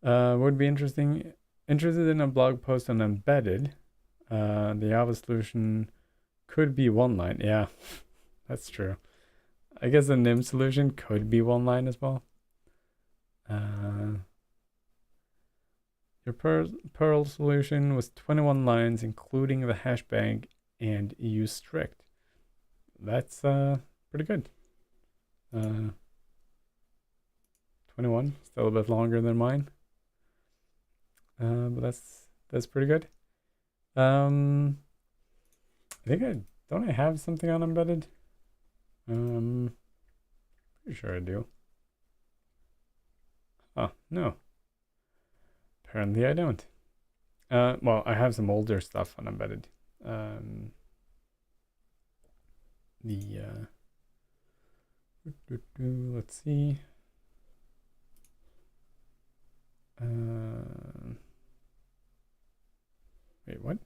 Would be interested in a blog post on embedded. The Java solution could be one line. Yeah, that's true. I guess the Nim solution could be one line as well. Your Perl solution was 21 lines, including the hashbag and use strict. That's pretty good. 21, still a bit longer than mine. But that's pretty good. I think I have something on embedded. Pretty sure I do. Oh, no. Apparently I don't. Well, I have some older stuff on embedded. Let's see. Wait, what?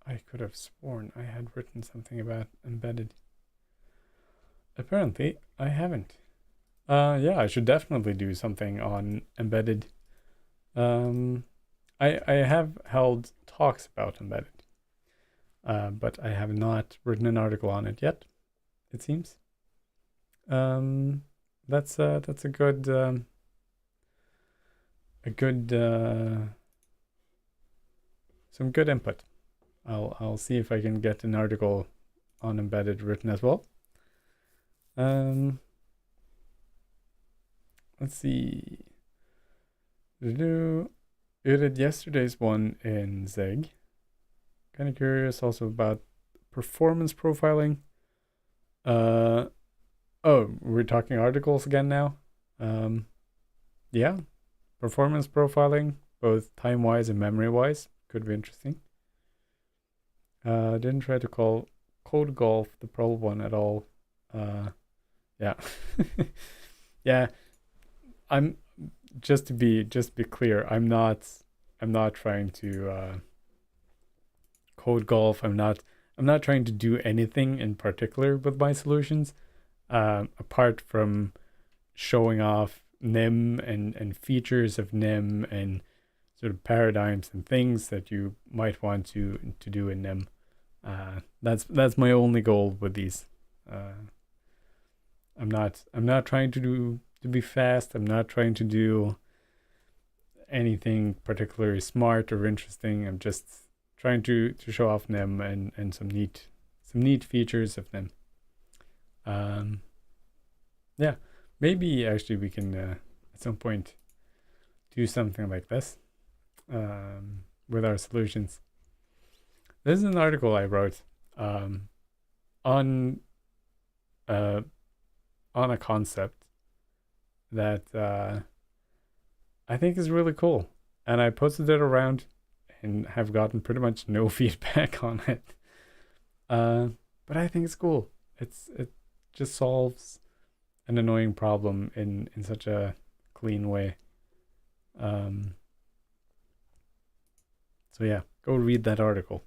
I could have sworn I had written something about embedded. Apparently, I haven't. Yeah, I should definitely do something on embedded. I have held talks about embedded, but I have not written an article on it yet, it seems. That's a good some good input. I'll see if I can get an article on embedded written as well. Let's see. You did yesterday's one in Zeg. Kind of curious also about performance profiling. Oh, we're talking articles again now. Yeah, performance profiling, both time-wise and memory-wise, could be interesting. Didn't try to call code golf the Perl one at all. Yeah. Yeah, I'm just to be clear, I'm not trying to code golf. I'm not trying to do anything in particular with my solutions, apart from showing off NIM and features of NIM and sort of paradigms and things that you might want to do in NIM. That's my only goal with these. I'm not trying to be fast. I'm not trying to do anything particularly smart or interesting. I'm just trying to show off NIM and some neat features of NIM. Yeah, maybe actually we can at some point do something like this with our solutions. This is an article I wrote on a concept that I think is really cool, and I posted it around and have gotten pretty much no feedback on it. But I think it's cool. It just solves an annoying problem in such a clean way. So yeah, go read that article.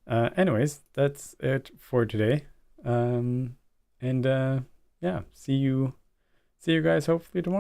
Anyways, that's it for today. And yeah, see you guys hopefully tomorrow.